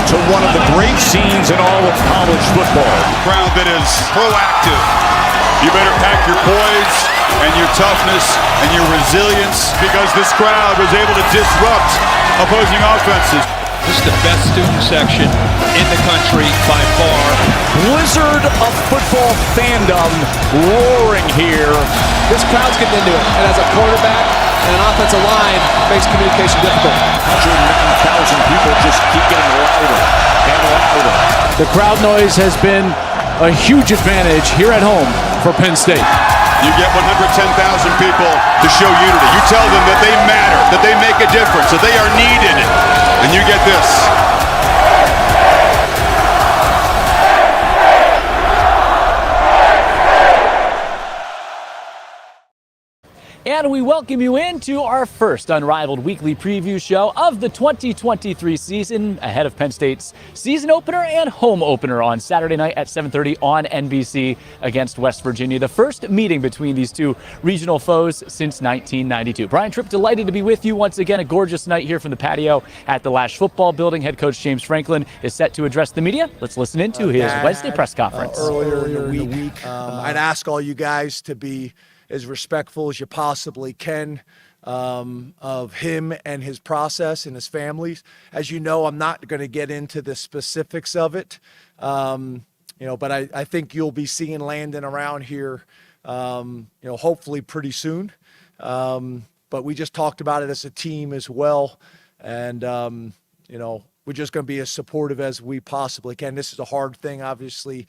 to one of the great scenes in all of college football. A crowd that is proactive. You better pack your poise and your toughness and your resilience, because this crowd was able to disrupt opposing offenses. This is the best student section in the country by far. Blizzard of football fandom roaring here. This crowd's getting into it, and as a quarterback and an offensive line, makes communication difficult. 109,000 people just keep getting louder and louder. The crowd noise has been a huge advantage here at home for Penn State. You get 110,000 people to show unity. You tell them that they matter, that they make a difference, that they are needed, and you get this. And we welcome you into our first Unrivaled weekly preview show of the 2023 season, ahead of Penn State's season opener and home opener on Saturday night at 7:30 on NBC against West Virginia. The first meeting between these two regional foes since 1992. Brian Tripp, delighted to be with you once again. A gorgeous night here from the patio at the Lasch Football Building. Head coach James Franklin is set to address the media. Let's listen into his Wednesday press conference. Earlier in the week, I'd ask all you guys to be as respectful as you possibly can of him and his process and his families. As you know, I'm not going to get into the specifics of it, but I think you'll be seeing Landon around here, hopefully pretty soon. But we just talked about it as a team as well. And, we're just going to be as supportive as we possibly can. This is a hard thing, obviously.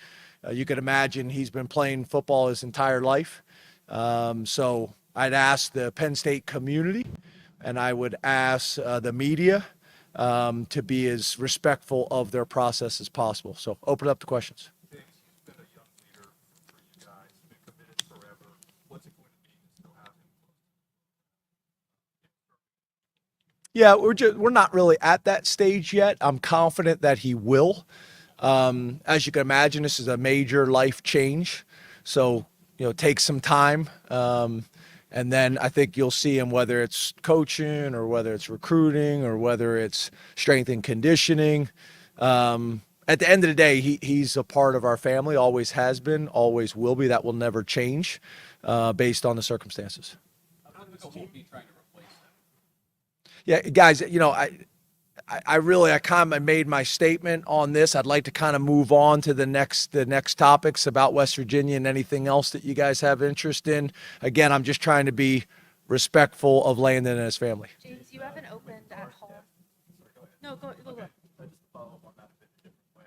You can imagine he's been playing football his entire life. So I'd ask the Penn State community, and I would ask the media to be as respectful of their process as possible. So open up the questions. He's been a young leader for you guys, been committed forever. What's it going to be to still have him? Yeah, we're not really at that stage yet. I'm confident that he will. As you can imagine, this is a major life change. So take some time. And then I think you'll see him, whether it's coaching or whether it's recruiting or whether it's strength and conditioning. At the end of the day, he's a part of our family, always has been, always will be. That will never change based on the circumstances. Yeah, guys, I kind of made my statement on this. I'd like to kind of move on to the next topics about West Virginia and anything else that you guys have interest in. Again, I'm just trying to be respectful of Landon and his family. James, you haven't opened at home. No, go. Just to follow up on that a bit a different way.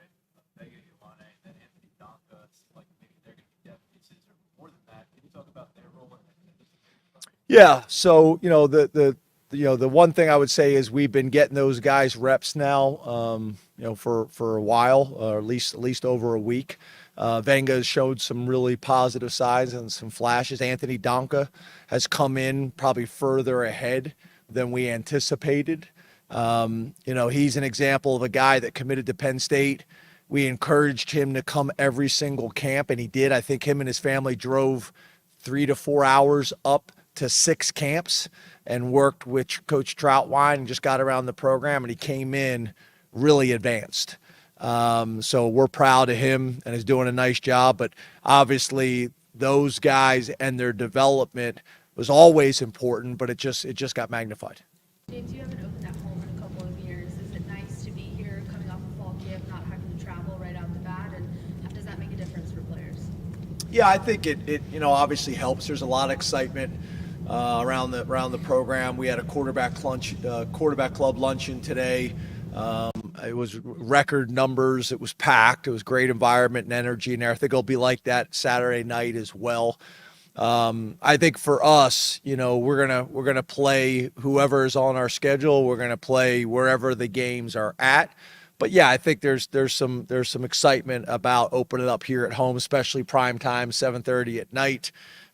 Vega, Ioane, and then Anthony Donka, like maybe they're going to be depth pieces or more than that. Can you talk about their role in this? Yeah, so the one thing I would say is we've been getting those guys reps now, for a while, or at least over a week. Venga has showed some really positive signs and some flashes. Anthony Donka has come in probably further ahead than we anticipated. He's an example of a guy that committed to Penn State. We encouraged him to come every single camp, and he did. I think him and his family drove 3 to 4 hours up to 6 camps and worked with Coach Troutwine and just got around the program, and he came in really advanced. So we're proud of him and is doing a nice job. But obviously those guys and their development was always important, but it just got magnified. James, you haven't opened at home in a couple of years. Is it nice to be here coming off a fall camp, not having to travel right out the bat? And does that make a difference for players? Yeah, I think it obviously helps. There's a lot of excitement around the program. We had a quarterback club luncheon today. It was record numbers. It was packed. It was great environment and energy in there. I think it'll be like that Saturday night as well. I think for us, we're gonna play whoever is on our schedule. We're gonna play wherever the games are at. But yeah, I think there's some excitement about opening up here at home, especially prime time, 7:30 at night.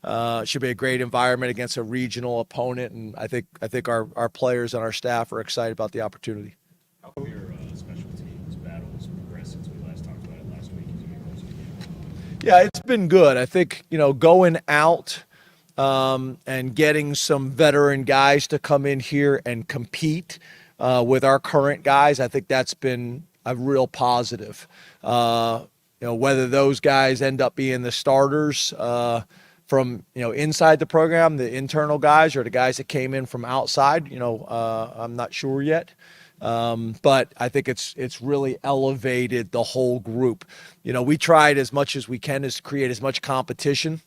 It should be a great environment against a regional opponent, and I think our players and our staff are excited about the opportunity. How come your special teams battles progressed since we last talked about it last week? Yeah, it's been good. I think going out and getting some veteran guys to come in here and compete with our current guys, I think that's been a real positive. Whether those guys end up being the starters from inside the program, the internal guys, or the guys that came in from outside, I'm not sure yet. But I think it's really elevated the whole group. We tried as much as we can to create as much competition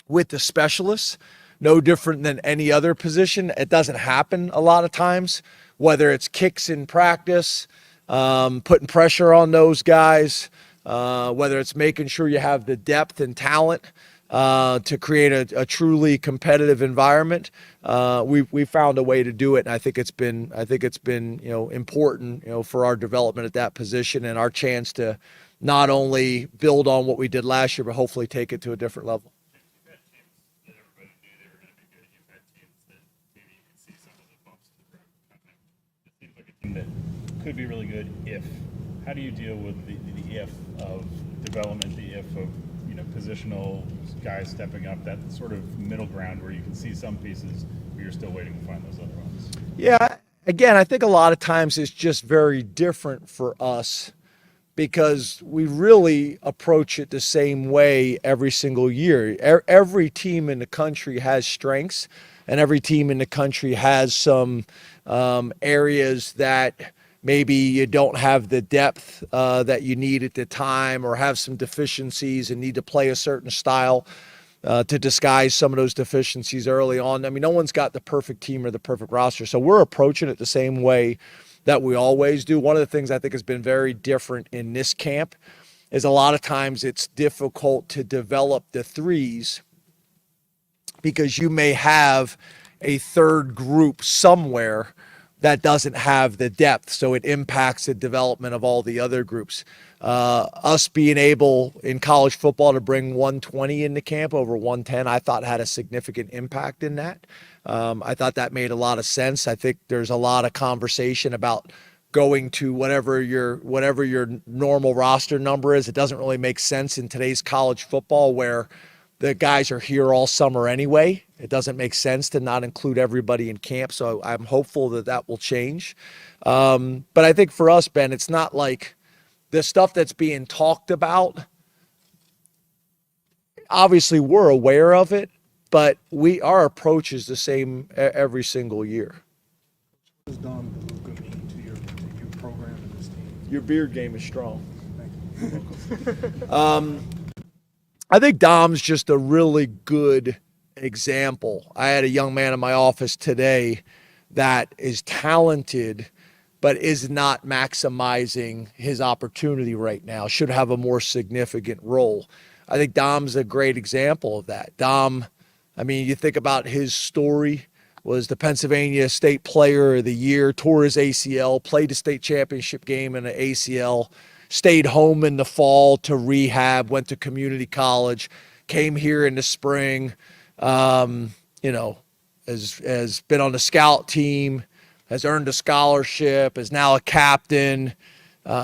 with the specialists, no different than any other position. It doesn't happen a lot of times, whether it's kicks in practice, putting pressure on those guys, whether it's making sure you have the depth and talent to create a truly competitive environment. We found a way to do it, and I think it's been important for our development at that position and our chance to not only build on what we did last year, but hopefully take it to a different level. That could be really good if. How do you deal with the if of development, the if of positional guys stepping up, that sort of middle ground where you can see some pieces but you're still waiting to find those other ones? Yeah, again, I think a lot of times it's just very different for us because we really approach it the same way every single year. Every team in the country has strengths, and every team in the country has some areas that maybe you don't have the depth that you need at the time, or have some deficiencies and need to play a certain style to disguise some of those deficiencies early on. I mean, no one's got the perfect team or the perfect roster, so we're approaching it the same way that we always do. One of the things I think has been very different in this camp is a lot of times it's difficult to develop the threes because you may have a third group somewhere that doesn't have the depth, so it impacts the development of all the other groups. Us being able in college football to bring 120 into camp over 110, I thought had a significant impact in that. I thought that made a lot of sense. I think there's a lot of conversation about going to whatever your normal roster number is. It doesn't really make sense in today's college football where the guys are here all summer anyway. It doesn't make sense to not include everybody in camp, so I'm hopeful that will change. But I think for us, Ben, it's not like the stuff that's being talked about. Obviously, we're aware of it, but our approach is the same every single year. What does Dom DeLuca mean to your program and this team? Your beard game is strong. Thank you. I think Dom's just a really good example. I had a young man in my office today that is talented but is not maximizing his opportunity right now, should have a more significant role. I think Dom's a great example of that. Dom, I mean, you think about his story, was the Pennsylvania State Player of the Year, tore his ACL, played a state championship game in an ACL, stayed home in the fall to rehab, went to community college, came here in the spring, has been on the scout team, has earned a scholarship, is now a captain.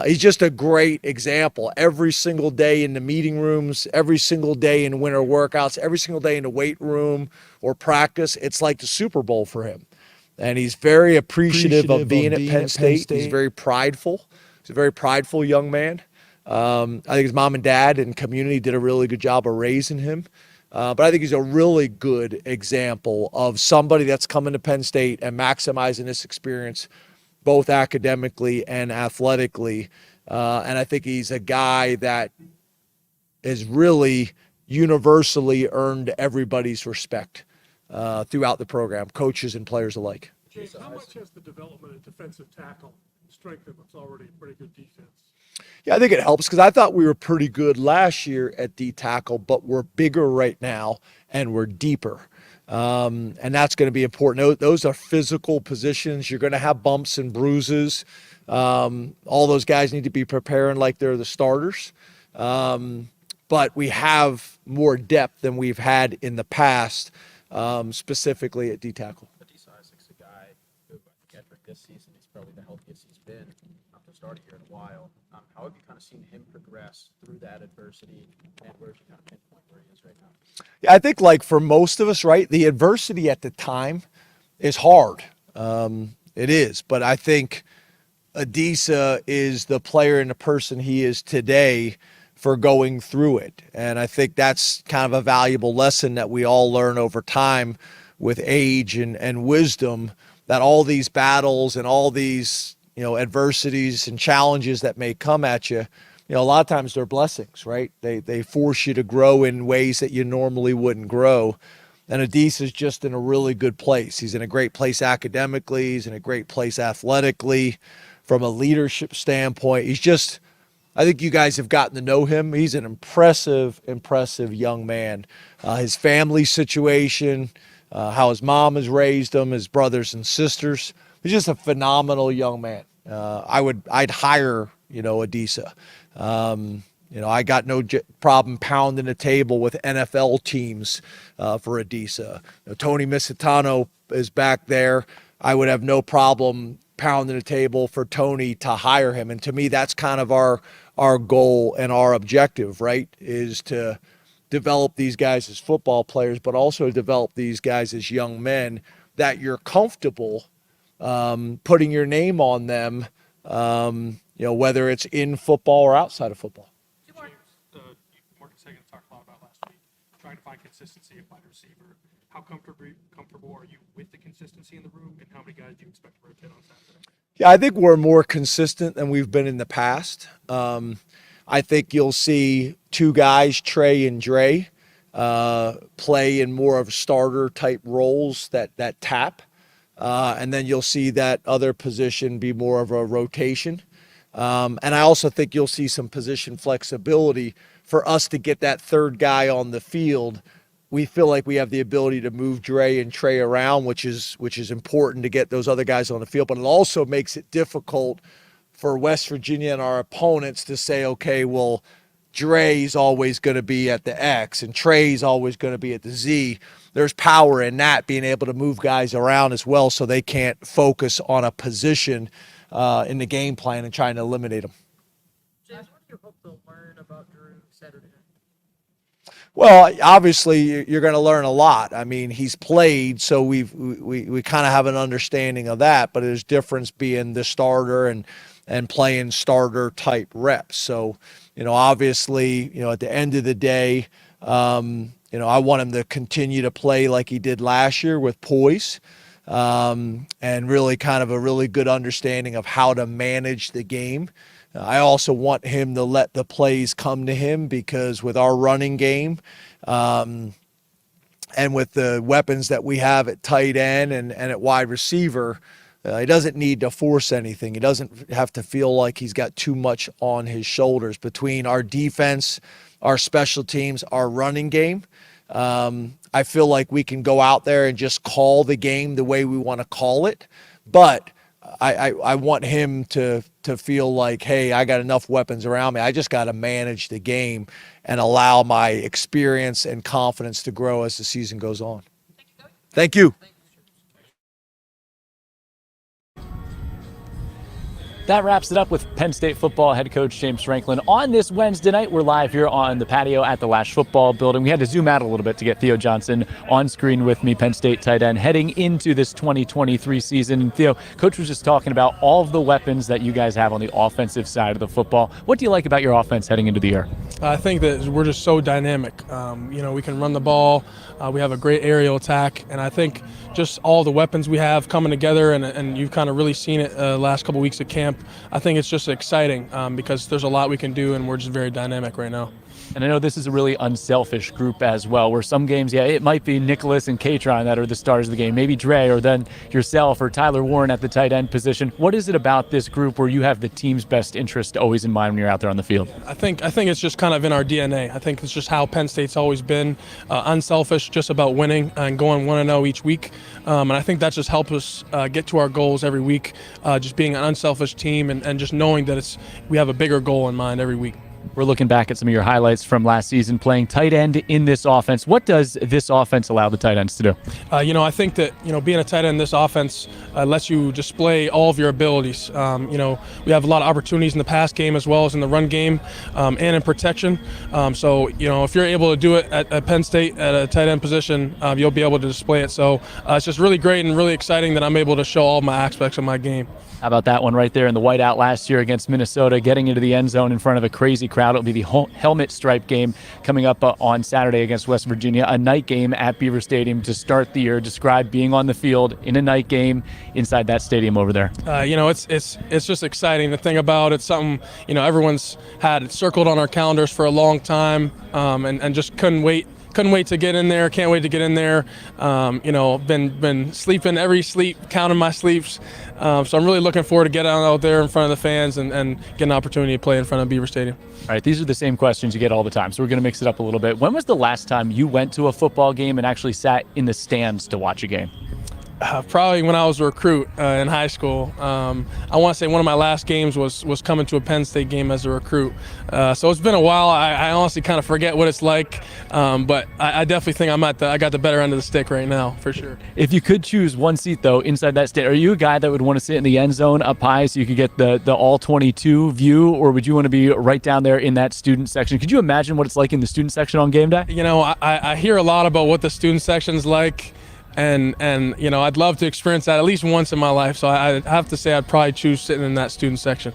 He's just a great example. Every single day in the meeting rooms, every single day in winter workouts, every single day in the weight room or practice, it's like the Super Bowl for him. And he's very appreciative of being at Penn State. He's very prideful. He's a very prideful young man. I think his mom and dad and community did a really good job of raising him. But I think he's a really good example of somebody that's coming to Penn State and maximizing this experience, both academically and athletically. And I think he's a guy that has really universally earned everybody's respect throughout the program, coaches and players alike. James, how much has the development of defensive tackle strengthened what's already a pretty good defense? Yeah, I think it helps because I thought we were pretty good last year at D tackle, but we're bigger right now and we're deeper. And that's going to be important. Those are physical positions. You're going to have bumps and bruises. All those guys need to be preparing like they're the starters. But we have more depth than we've had in the past, specifically at D tackle. But Isaac's a guy who, I think after this season, he's probably the healthiest he's been to start a year in a while. How have you kind of seen him progress through that adversity, and where's you kind of pinpoint where he is right now? Yeah, I think like for most of us, right, the adversity at the time is hard. It is, but I think Adisa is the player and the person he is today for going through it. And I think that's kind of a valuable lesson that we all learn over time with age and wisdom, that all these battles and all these, adversities and challenges that may come at you, a lot of times they're blessings, right? They force you to grow in ways that you normally wouldn't grow. And Adisa's just in a really good place. He's in a great place academically. He's in a great place athletically. From a leadership standpoint, I think you guys have gotten to know him. He's an impressive young man. His family situation, how his mom has raised him, his brothers and sisters. He's just a phenomenal young man. I'd hire, Adisa. I got no problem pounding the table with NFL teams for Adisa. Tony Misitano is back there. I would have no problem pounding the table for Tony to hire him. And to me, that's kind of our goal and our objective, right, is to develop these guys as football players, but also develop these guys as young men that you're comfortable putting your name on them, whether it's in football or outside of football. Marcus Hagan talked a lot about last week, trying to find consistency at wide receiver. How comfortable are you with the consistency in the room, and how many guys do you expect to rotate on Saturday? Yeah, I think we're more consistent than we've been in the past. I think you'll see two guys, Trey and Dre, play in more of starter type roles that tap. And then you'll see that other position be more of a rotation. And I also think you'll see some position flexibility for us to get that third guy on the field. We feel like we have the ability to move Dre and Trey around, which is important to get those other guys on the field. But it also makes it difficult for West Virginia and our opponents to say, okay, well, Dre's always going to be at the X and Trey's always going to be at the Z. There's power in that, being able to move guys around as well so they can't focus on a position in the game plan and trying to eliminate them. James, what do you hope to learn about Drew Saturday night? Well, obviously, you're going to learn a lot. I mean, he's played, so we kind of have an understanding of that, but there's difference being the starter and playing starter type reps. So, obviously, at the end of the day, I want him to continue to play like he did last year with poise, and really kind of a really good understanding of how to manage the game. I also want him to let the plays come to him, because with our running game and with the weapons that we have at tight end and at wide receiver, he doesn't need to force anything. He doesn't have to feel like he's got too much on his shoulders. Between our defense, our special teams, our running game, I feel like we can go out there and just call the game the way we want to call it. But I want him to feel like, hey, I got enough weapons around me. I just got to manage the game and allow my experience and confidence to grow as the season goes on. Thank you. That wraps it up with Penn State football head coach James Franklin. On this Wednesday night, we're live here on the patio at the Lasch football building. We had to zoom out a little bit to get Theo Johnson on screen with me, Penn State tight end, heading into this 2023 season. And Theo, coach was just talking about all of the weapons that you guys have on the offensive side of the football. What do you like about your offense heading into the year? I think that we're just so dynamic. We can run the ball. We have a great aerial attack. And I think just all the weapons we have coming together, and you've kind of really seen it last couple weeks at camp. I think it's just exciting because there's a lot we can do, and we're just very dynamic right now. And I know this is a really unselfish group as well, where some games, it might be Nicholas and Katron that are the stars of the game, maybe Dre, or then yourself or Tyler Warren at the tight end position. What is it about this group where you have the team's best interest always in mind when you're out there on the field? I think it's just kind of in our DNA. I think it's just how Penn State's always been, unselfish, just about winning and going 1-0 each week. And I think that just helps us get to our goals every week, just being an unselfish team and just knowing that we have a bigger goal in mind every week. We're looking back at some of your highlights from last season playing tight end in this offense. What does this offense allow the tight ends to do? I think that, being a tight end in this offense lets you display all of your abilities. We have a lot of opportunities in the pass game as well as in the run game and in protection. So if you're able to do it at Penn State at a tight end position, you'll be able to display it. So it's just really great and really exciting that I'm able to show all my aspects of my game. How about that one right there in the whiteout last year against Minnesota, getting into the end zone in front of a crazy crowd. It'll be the helmet stripe game coming up on Saturday against West Virginia, a night game at Beaver Stadium to start the year. Describe being on the field in a night game inside that stadium over there. It's just exciting to think about. It's something, everyone's had circled on our calendars for a long time and just couldn't wait to get in there. Can't wait to get in there. Been sleeping every sleep, counting my sleeps. So I'm really looking forward to getting out there in front of the fans and get an opportunity to play in front of Beaver Stadium. All right, these are the same questions you get all the time, so we're going to mix it up a little bit. When was the last time you went to a football game and actually sat in the stands to watch a game? Probably when I was a recruit in high school. I want to say one of my last games was coming to a Penn State game as a recruit. So it's been a while. I honestly kind of forget what it's like, but I definitely think I got the better end of the stick right now, for sure. If you could choose one seat, though, inside that stand, are you a guy that would want to sit in the end zone up high so you could get the all-22 view, or would you want to be right down there in that student section? Could you imagine what it's like in the student section on game day? I hear a lot about what the student section's like. And I'd love to experience that at least once in my life. So I have to say I'd probably choose sitting in that student section.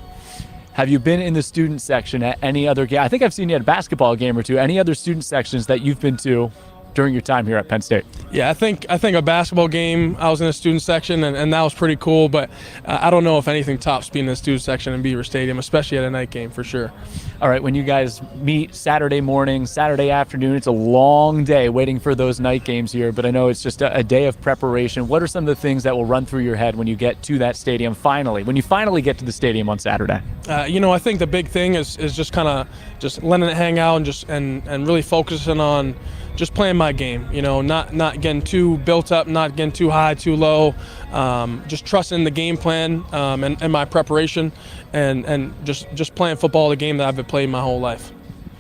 Have you been in the student section at any other game? I think I've seen you at a basketball game or two. Any other student sections that you've been to during your time here at Penn State? Yeah, I think a basketball game, I was in a student section, and that was pretty cool. But I don't know if anything tops being in the student section in Beaver Stadium, especially at a night game, for sure. All right, when you guys meet Saturday morning, Saturday afternoon, it's a long day waiting for those night games here, but I know it's just a day of preparation. What are some of the things that will run through your head when you get to that stadium when you finally get to the stadium on Saturday? I think the big thing is just kind of just letting it hang out and really focusing on just playing my game, not getting too built up, not getting too high, too low, just trusting the game plan and my preparation and just playing football, the game that I've been playing my whole life.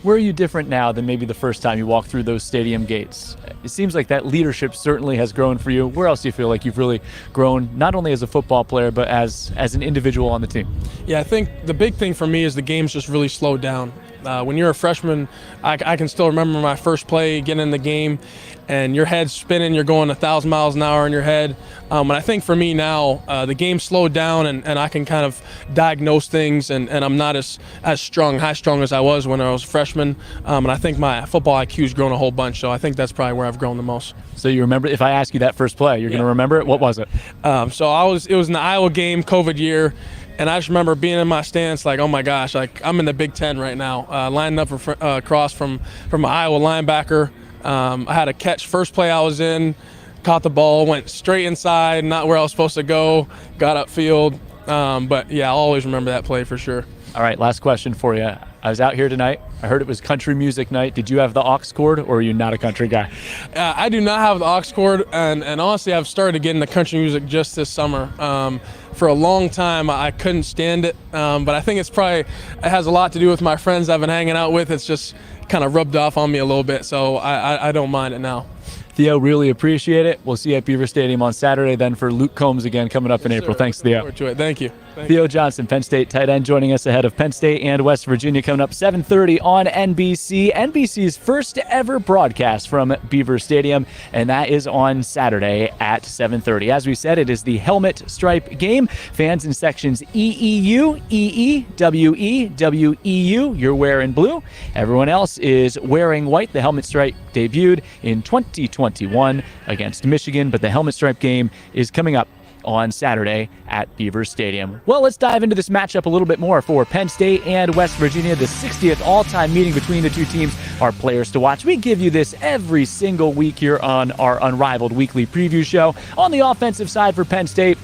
Where are you different now than maybe the first time you walked through those stadium gates? It seems like that leadership certainly has grown for you. Where else do you feel like you've really grown, not only as a football player, but as an individual on the team? Yeah, I think the big thing for me is the game's just really slowed down. When you're a freshman, I can still remember my first play, getting in the game, and your head's spinning, you're going 1,000 miles an hour in your head. And I think for me now, the game's slowed down, and I can kind of diagnose things, and I'm not as high strung as I was when I was a freshman. And I think my football IQ's grown a whole bunch, so I think that's probably where I've grown the most. So you remember, if I ask you that first play, you're going to remember it? What was it? It was an Iowa game, COVID year. And I just remember being in my stance like, oh my gosh, like I'm in the Big Ten right now, lining up across from an Iowa linebacker. I had a catch first play I was in, caught the ball, went straight inside, not where I was supposed to go, got upfield. But yeah, I'll always remember that play for sure. All right, last question for you. I was out here tonight. I heard it was country music night. Did you have the aux cord, or are you not a country guy? I do not have the aux cord, and honestly, I've started getting the country music just this summer. For a long time, I couldn't stand it, but I think it has a lot to do with my friends I've been hanging out with. It's just kind of rubbed off on me a little bit, so I don't mind it now. Theo, really appreciate it. We'll see you at Beaver Stadium on Saturday then for Luke Combs again coming up in April. Thanks, Theo. Look forward to it. Thank you. Theo Johnson, Penn State tight end, joining us ahead of Penn State and West Virginia coming up 7:30 on NBC. NBC's first ever broadcast from Beaver Stadium, and that is on Saturday at 7:30. As we said, it is the helmet stripe game. Fans in sections EEU, EE, WE, WEU, you're wearing blue. Everyone else is wearing white. The helmet stripe debuted in 2021 against Michigan, but the helmet stripe game is coming up on Saturday at Beaver Stadium. Well, let's dive into this matchup a little bit more for Penn State and West Virginia, the 60th all-time meeting between the two teams. Our players to watch. We give you this every single week here on our Unrivaled weekly preview show. On the offensive side for Penn State,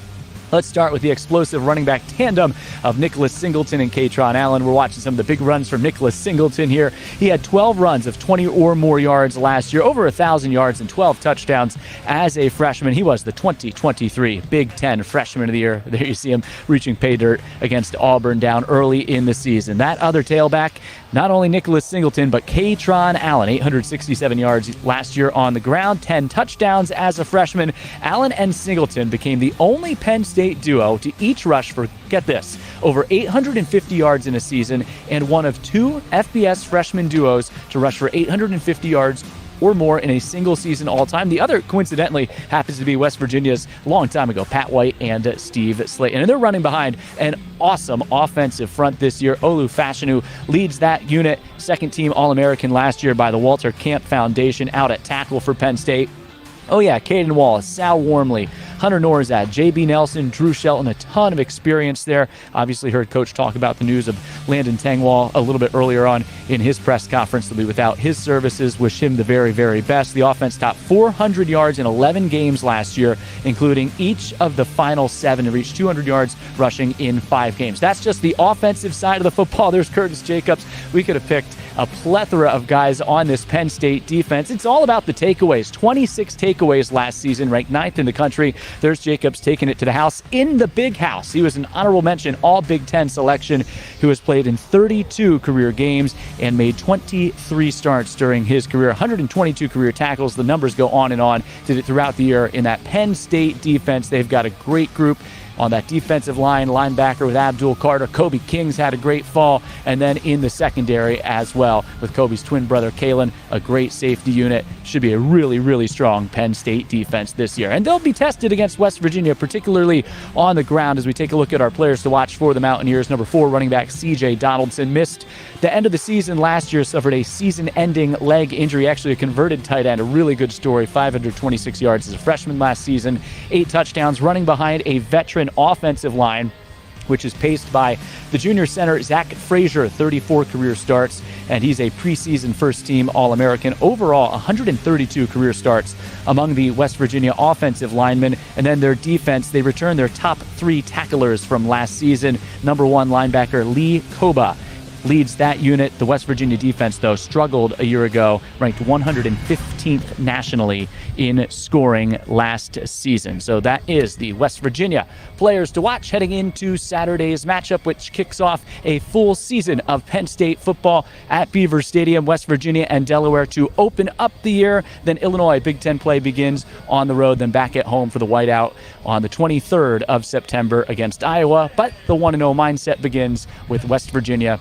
Let's start with the explosive running back tandem of Nicholas Singleton and Katron Allen. We're watching some of the big runs from Nicholas Singleton here. He had 12 runs of 20 or more yards last year, over 1,000 yards and 12 touchdowns as a freshman. He was the 2023 Big Ten Freshman of the Year. There you see him reaching pay dirt against Auburn down early in the season. That other tailback, not only Nicholas Singleton, but Katron Allen, 867 yards last year on the ground, 10 touchdowns as a freshman. Allen and Singleton became the only Penn State duo to each rush for, get this, over 850 yards in a season, and one of 2 FBS freshman duos to rush for 850 yards or more in a single season all time. The other, coincidentally, happens to be West Virginia's long time ago, Pat White and Steve Slayton. And they're running behind an awesome offensive front this year. Olu Fashanu leads that unit, second team All-American last year by the Walter Camp Foundation, out at tackle for Penn State. Oh yeah, Caden Wallace, Sal Wormley, Hunter Norzad, J.B. Nelson, Drew Shelton, a ton of experience there. Obviously heard Coach talk about the news of Landon Tangwall a little bit earlier on in his press conference. They'll be without his services. Wish him the very, very best. The offense topped 400 yards in 11 games last year, including each of the final 7 to reach 200 yards rushing in 5 games. That's just the offensive side of the football. There's Curtis Jacobs. We could have picked a plethora of guys on this Penn State defense. It's all about the takeaways. 26 takeaways last season, ranked 9th in the country. There's Jacobs taking it to the house in the big house. He was an honorable mention All Big Ten selection who has played in 32 career games and made 23 starts during his career, 122 career tackles. The numbers go on and on. Did it throughout the year in that Penn State defense. They've got a great group on that defensive line, linebacker with Abdul Carter. Kobe King's had a great fall, and then in the secondary as well with Kobe's twin brother Kalen, a great safety unit. Should be a really, really strong Penn State defense this year. And they'll be tested against West Virginia, particularly on the ground, as we take a look at our players to watch for the Mountaineers. Number 4 running back C.J. Donaldson missed the end of the season last year, suffered a season-ending leg injury, actually a converted tight end, a really good story, 526 yards as a freshman last season, 8 touchdowns, running behind a veteran offensive line, which is paced by the junior center Zach Frazier, 34 career starts, and he's a preseason first-team All-American. Overall, 132 career starts among the West Virginia offensive linemen. And then their defense, they return their top 3 tacklers from last season. Number 1 linebacker Lee Koba leads that unit. The West Virginia defense, though, struggled a year ago, ranked 115th nationally in scoring last season. So that is the West Virginia players to watch heading into Saturday's matchup, which kicks off a full season of Penn State football at Beaver Stadium. West Virginia and Delaware to open up the year. Then Illinois Big Ten play begins on the road, then back at home for the Whiteout on the 23rd of September against Iowa. But the 1-0 mindset begins with West Virginia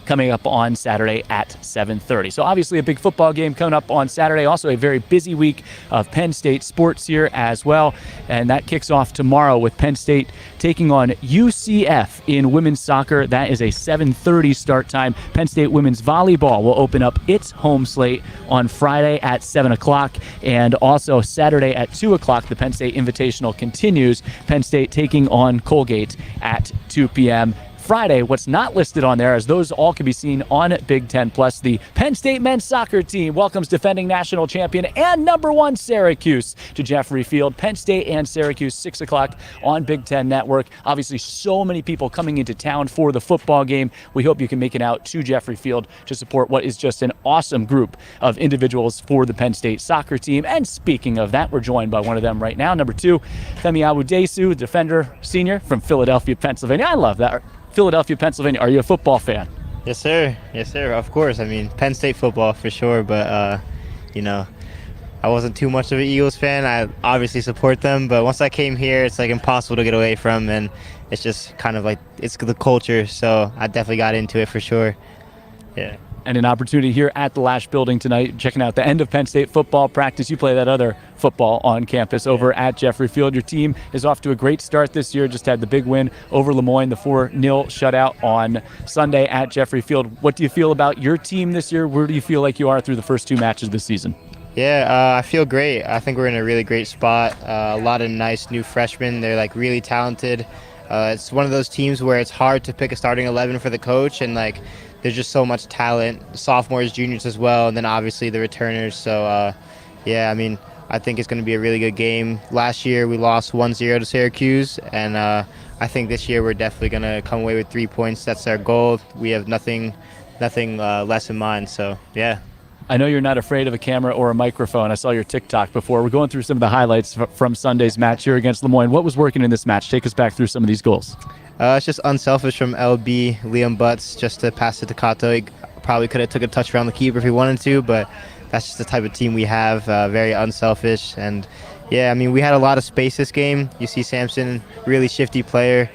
coming up on Saturday at 7:30. So obviously a big football game coming up on Saturday. Also a very busy week of Penn State sports here as well. And that kicks off tomorrow with Penn State taking on UCF in women's soccer. That is a 7:30 start time. Penn State women's volleyball will open up its home slate on Friday at 7 o'clock. And also Saturday at 2 o'clock, the Penn State Invitational continues. Penn State taking on Colgate at 2 p.m. Friday, what's not listed on there, as those all can be seen on Big Ten Plus, the Penn State men's soccer team welcomes defending national champion and number 1 Syracuse to Jeffrey Field. Penn State and Syracuse, 6 o'clock on Big Ten Network. Obviously, so many people coming into town for the football game. We hope you can make it out to Jeffrey Field to support what is just an awesome group of individuals for the Penn State soccer team. And speaking of that, we're joined by one of them right now, number 2, Femi Awudesu, defender, senior from Philadelphia, Pennsylvania. I love that. Philadelphia, Pennsylvania. Are you a football fan? Yes, sir. Yes, sir. Of course. I mean, Penn State football for sure, but, I wasn't too much of an Eagles fan. I obviously support them, but once I came here, it's like impossible to get away from, and it's just kind of like, it's the culture, so I definitely got into it for sure. Yeah. And an opportunity here at the Lash Building tonight, checking out the end of Penn State football practice. You play that other football on campus over at Jeffrey Field. Your team is off to a great start this year. Just had the big win over Lemoyne, the 4-0 shutout on Sunday at Jeffrey Field. What do you feel about your team this year? Where do you feel like you are through the first 2 matches this season? Yeah, I feel great. I think we're in a really great spot. A lot of nice new freshmen. They're like really talented. It's one of those teams where it's hard to pick a starting 11 for the coach, and like there's just so much talent, sophomores, juniors as well, and then obviously the returners. So, I I think it's going to be a really good game. Last year we lost 1-0 to Syracuse, and I think this year we're definitely going to come away with 3 points. That's our goal. We have nothing less in mind. So yeah. I know you're not afraid of a camera or a microphone. I saw your TikTok before. We're going through some of the highlights from Sunday's match here against Lemoyne. What was working in this match? Take us back through some of these goals. It's just unselfish from LB, Liam Butts, just to pass it to Kato. He probably could have took a touch around the keeper if he wanted to, but that's just the type of team we have, very unselfish. And yeah, I mean, we had a lot of space this game. You see Samson, really shifty player,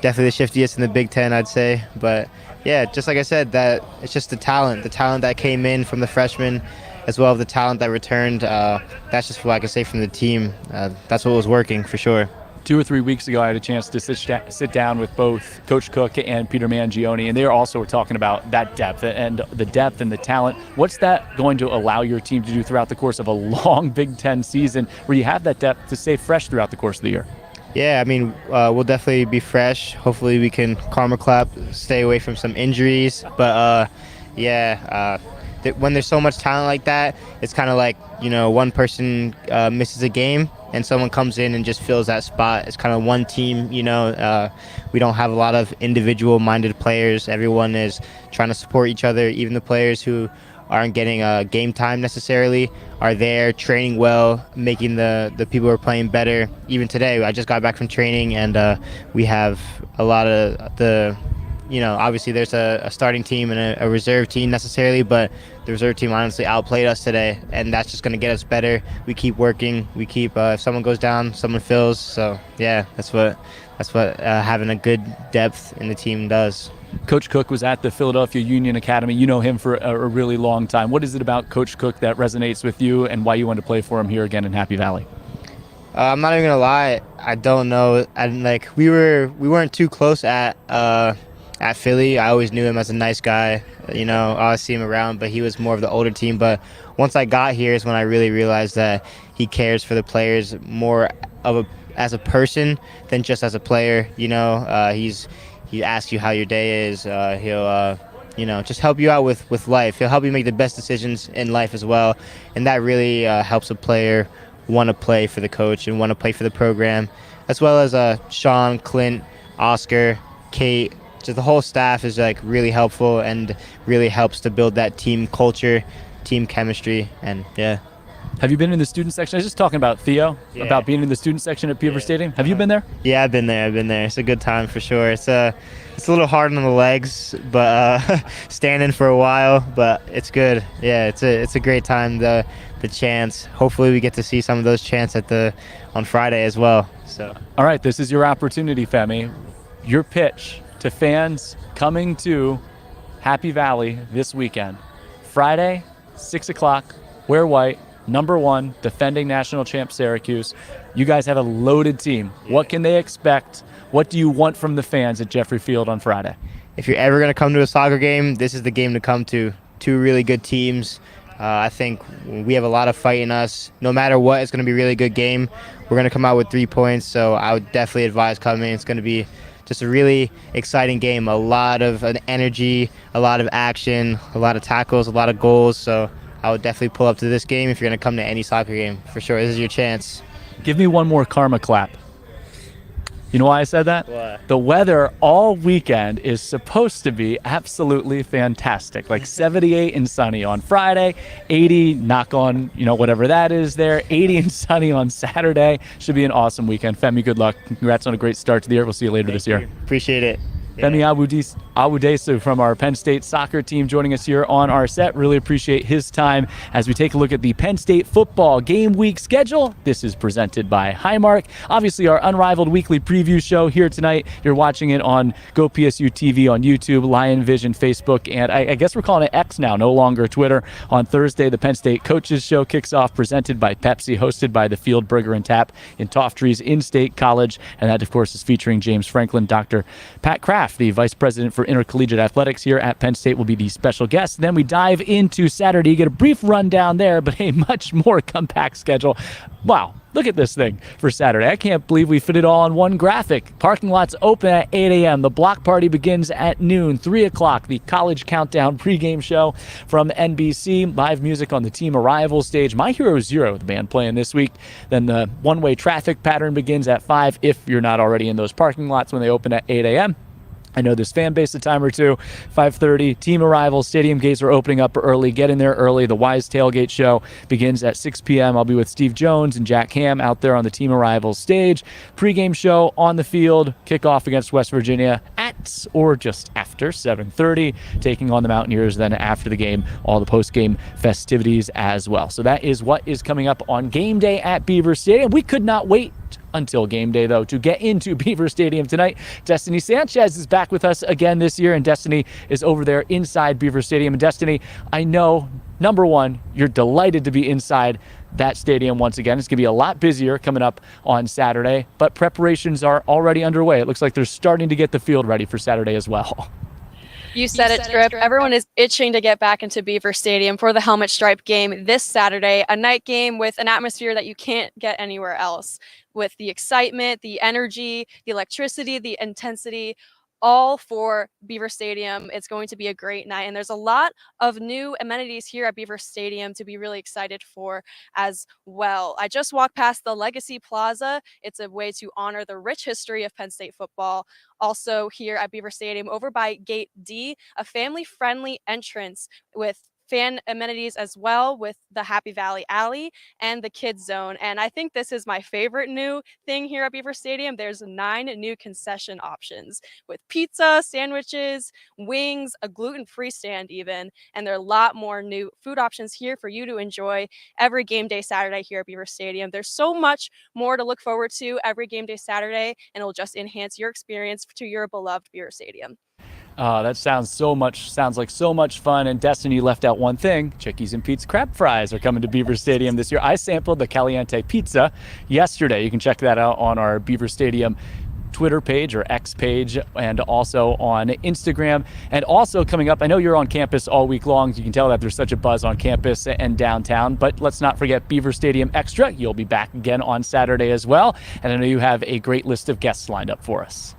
definitely the shiftiest in the Big Ten, I'd say. But yeah, just like I said, that it's just the talent that came in from the freshmen, as well as the talent that returned. That's just what I can say from the team. That's what was working for sure. 2 or 3 weeks ago, I had a chance to sit down with both Coach Cook and Peter Mangione, and they also were talking about that depth and the talent. What's that going to allow your team to do throughout the course of a long Big Ten season where you have that depth to stay fresh throughout the course of the year? Yeah, I mean, we'll definitely be fresh. Hopefully we can karma clap, stay away from some injuries. But when there's so much talent like that, it's kind of like, one person misses a game and someone comes in and just fills that spot. It's kind of one team, we don't have a lot of individual-minded players. Everyone is trying to support each other. Even the players who aren't getting game time necessarily are there training well, making the people who are playing better. Even today, I just got back from training, and we have a lot of the, obviously there's a starting team and a reserve team necessarily, but the reserve team honestly outplayed us today, and that's just going to get us better. We keep working. We keep, if someone goes down, someone fills. So yeah, that's what having a good depth in the team does. Coach Cook was at the Philadelphia Union Academy. You know him for a really long time. What is it about Coach Cook that resonates with you, and why you want to play for him here again in Happy Valley? I'm not even gonna lie. I don't know. We weren't too close at Philly. I always knew him as a nice guy. I always see him around, but he was more of the older team. But once I got here is when I really realized that he cares for the players more as a person than just as a player. He asks you how your day is. He'll, just help you out with life. He'll help you make the best decisions in life as well. And that really helps a player want to play for the coach and want to play for the program, as well as Sean, Clint, Oscar, Kate. Just the whole staff is really helpful and really helps to build that team culture, team chemistry, and yeah. Have you been in the student section? I was just talking about Theo, about being in the student section at Beaver Stadium. Have you been there? Yeah, I've been there. It's a good time for sure. It's a little hard on the legs, but standing for a while, but it's good. Yeah, it's a great time. The chants. Hopefully we get to see some of those chants on Friday as well. So. All right, this is your opportunity, Femi. Your pitch to fans coming to Happy Valley this weekend. Friday, 6 o'clock, wear white. Number 1, defending national champ Syracuse. You guys have a loaded team. Yeah. What can they expect? What do you want from the fans at Jeffrey Field on Friday? If you're ever going to come to a soccer game, this is the game to come to. 2 really good teams. I think we have a lot of fight in us. No matter what, it's going to be a really good game. We're going to come out with 3 points, so I would definitely advise coming. It's going to be just a really exciting game. A lot of energy, a lot of action, a lot of tackles, a lot of goals. So I would definitely pull up to this game if you're going to come to any soccer game. For sure, this is your chance. Give me one more karma clap. You know why I said that? What? The weather all weekend is supposed to be absolutely fantastic. Like 78 and sunny on Friday, 80, knock on, whatever that is there, 80 and sunny on Saturday. Should be an awesome weekend. Femi, good luck. Congrats on a great start to the year. We'll see you later this year. Appreciate it. Femi Awudesu from our Penn State soccer team joining us here on our set. Really appreciate his time as we take a look at the Penn State football game week schedule. This is presented by Highmark. Obviously, our Unrivaled weekly preview show here tonight. You're watching it on GoPSU TV on YouTube, Lion Vision, Facebook, and I guess we're calling it X now, no longer Twitter. On Thursday, the Penn State Coaches Show kicks off, presented by Pepsi, hosted by the Field Burger and Tap in Tofttrees in-state college. And that, of course, is featuring James Franklin. Dr. Pat Kraft, the Vice President for Intercollegiate Athletics here at Penn State, will be the special guest. Then we dive into Saturday. You get a brief rundown there, but a much more compact schedule. Wow. Look at this thing for Saturday. I can't believe we fit it all on one graphic. Parking lots open at 8 a.m. The block party begins at noon. 3 o'clock, the College Countdown pregame show from NBC. Live music on the Team Arrival stage. My Hero Zero, the band playing this week. Then the one-way traffic pattern begins at 5 if you're not already in those parking lots when they open at 8 a.m. I know this fan base a time or two. 5:30, Team Arrival, stadium gates are opening up early. Get in there early. The Wise Tailgate Show begins at 6 p.m. I'll be with Steve Jones and Jack Ham out there on the Team Arrival stage. Pre-game show on the field. Kickoff against West Virginia at or just after 7:30. Taking on the Mountaineers. Then after the game, all the post-game festivities as well. So that is what is coming up on game day at Beaver Stadium. We could not wait until game day, though, to get into Beaver Stadium tonight. Destiny Sanchez is back with us again this year, and Destiny is over there inside Beaver Stadium. And Destiny, I know, number one, you're delighted to be inside that stadium once again. It's going to be a lot busier coming up on Saturday, but preparations are already underway. It looks like they're starting to get the field ready for Saturday as well. You said it, Strip. Everyone is itching to get back into Beaver Stadium for the Helmet Stripe game this Saturday, a night game with an atmosphere that you can't get anywhere else, with the excitement, the energy, the electricity, the intensity, all for Beaver Stadium. It's going to be a great night, and there's a lot of new amenities here at Beaver Stadium to be really excited for as well. I just walked past the Legacy Plaza. It's a way to honor the rich history of Penn State football. Also here at Beaver Stadium, over by Gate D, a family-friendly entrance with fan amenities as well, with the Happy Valley Alley and the Kids Zone. And I think this is my favorite new thing here at Beaver Stadium. There's 9 new concession options with pizza, sandwiches, wings, a gluten-free stand even, and there are a lot more new food options here for you to enjoy every game day Saturday here at Beaver Stadium. There's so much more to look forward to every game day Saturday, and it'll just enhance your experience to your beloved Beaver Stadium. That sounds like so much fun. And Destiny left out one thing. Chickies and Pete's crab fries are coming to Beaver Stadium this year. I sampled the Caliente pizza yesterday. You can check that out on our Beaver Stadium Twitter page or X page, and also on Instagram. And also coming up, I know you're on campus all week long. You can tell that there's such a buzz on campus and downtown, but let's not forget Beaver Stadium Extra. You'll be back again on Saturday as well. And I know you have a great list of guests lined up for us.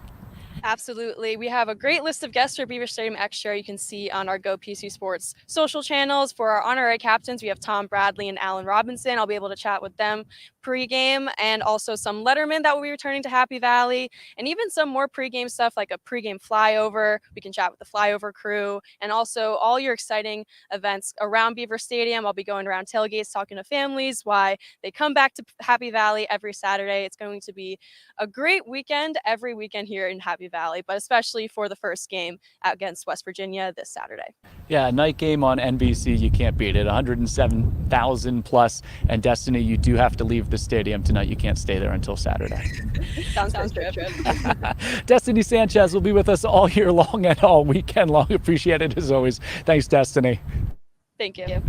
Absolutely. We have a great list of guests for Beaver Stadium Extra. You can see on our Go PC Sports social channels. For our honorary captains, we have Tom Bradley and Allen Robinson. I'll be able to chat with them pregame, and also some lettermen that will be returning to Happy Valley, and even some more pregame stuff like a pregame flyover. We can chat with the flyover crew, and also all your exciting events around Beaver Stadium. I'll be going around tailgates talking to families why they come back to Happy Valley every Saturday. It's going to be a great weekend every weekend here in Happy Valley, but especially for the first game against West Virginia this Saturday. Yeah, a night game on NBC, you can't beat it. 107,000 plus. And Destiny, you do have to leave the stadium tonight. You can't stay there until Saturday. Sounds good. Destiny Sanchez will be with us all year long and all weekend long. Appreciate it as always. Thanks, Destiny. Thank you.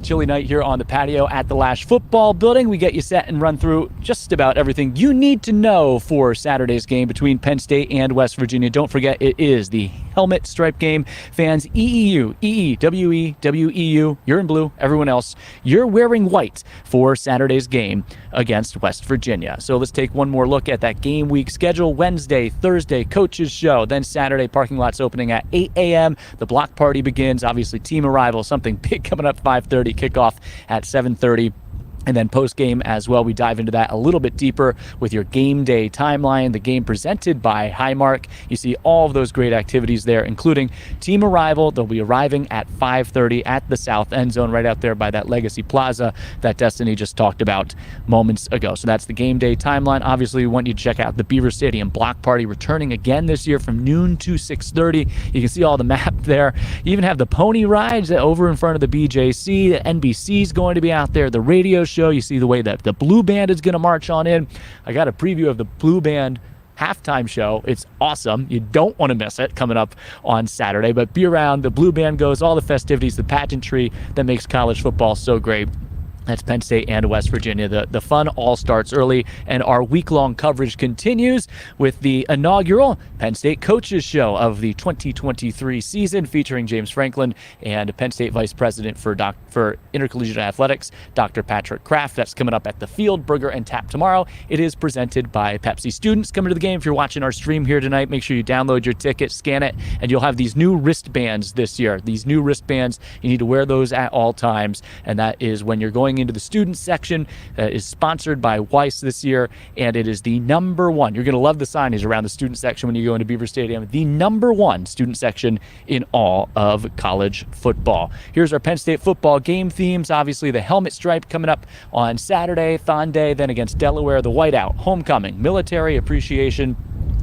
Chilly night here on the patio at the Lash Football Building. We get you set and run through just about everything you need to know for Saturday's game between Penn State and West Virginia. Don't forget, it is the Helmet Stripe game. Fans, EEU, WEU, you're in blue. Everyone else, you're wearing white for Saturday's game against West Virginia. So let's take one more look at that game week schedule. Wednesday, Thursday, coaches show. Then Saturday, parking lots opening at 8 a.m. The block party begins. Obviously, team arrival, something big coming up 5:30. Kickoff at 7:30. And then post-game as well, we dive into that a little bit deeper with your game day timeline, the game presented by Highmark. You see all of those great activities there, including team arrival. They'll be arriving at 5:30 at the south end zone right out there by that Legacy Plaza that Destiny just talked about moments ago. So that's the game day timeline. Obviously, we want you to check out the Beaver Stadium block party returning again this year from noon to 6:30. You can see all the map there. You even have the pony rides over in front of the BJC. The NBC's going to be out there. The radio show. You see the way that the Blue Band is going to march on in. I got a preview of the Blue Band halftime show. It's awesome. You don't want to miss it coming up on Saturday. But be around. The Blue Band goes, all the festivities, the pageantry that makes college football so great. That's Penn State and West Virginia. The fun all starts early, and our week-long coverage continues with the inaugural Penn State Coaches Show of the 2023 season, featuring James Franklin and Penn State Vice President for Intercollegiate Athletics, Dr. Patrick Kraft. That's coming up at the Field, Burger, and Tap tomorrow. It is presented by Pepsi. Students coming to the game, if you're watching our stream here tonight, make sure you download your ticket, scan it, and you'll have these new wristbands this year. These new wristbands, you need to wear those at all times, and that is when you're going into the student section. Is sponsored by Weiss this year, and it is the number one. You're going to love the signage around the student section when you go into Beaver Stadium. The number one student section in all of college football. Here's our Penn State football game themes. Obviously, the helmet stripe coming up on Saturday, Thon Day, then against Delaware, the whiteout, homecoming, military appreciation,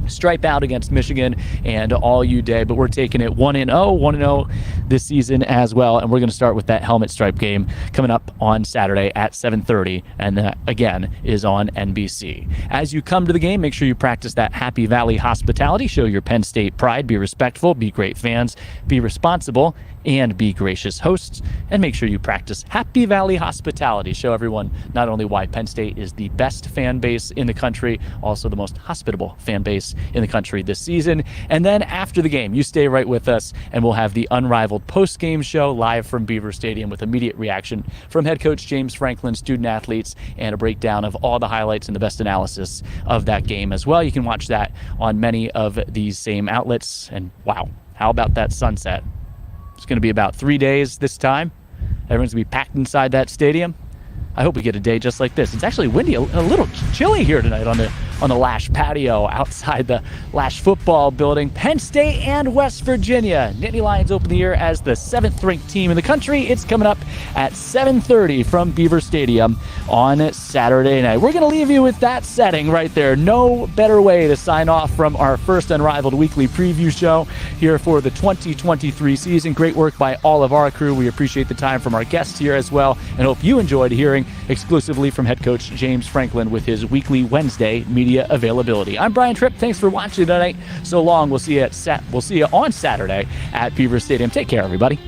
stripe out against Michigan, and all U Day. But we're taking it 1-0 this season as well, and we're going to start with that helmet stripe game coming up on Saturday at 7:30, and that again is on NBC. As you come to the game, make sure you practice that Happy Valley hospitality. Show your Penn State pride, be respectful, be great fans, be responsible, and be gracious hosts, and make sure you practice Happy Valley hospitality. Show everyone not only why Penn State is the best fan base in the country, also the most hospitable fan base in the country this season. And then after the game, you stay right with us, and we'll have the Unrivaled post-game show live from Beaver Stadium with immediate reaction from head coach James Franklin, student athletes, and a breakdown of all the highlights and the best analysis of that game as well. You can watch that on many of these same outlets. And wow, how about that sunset? It's going to be about 3 days this time. Everyone's going to be packed inside that stadium. I hope we get a day just like this. It's actually windy, a little chilly here tonight on the Lash patio outside the Lash football building. Penn State and West Virginia. Nittany Lions open the year as the 7th-ranked team in the country. It's coming up at 7:30 from Beaver Stadium on Saturday night. We're going to leave you with that setting right there. No better way to sign off from our first Unrivaled weekly preview show here for the 2023 season. Great work by all of our crew. We appreciate the time from our guests here as well, and hope you enjoyed hearing exclusively from head coach James Franklin with his weekly Wednesday media availability. I'm Brian Tripp. Thanks for watching tonight. So long. We'll see you on Saturday at Beaver Stadium. Take care, everybody.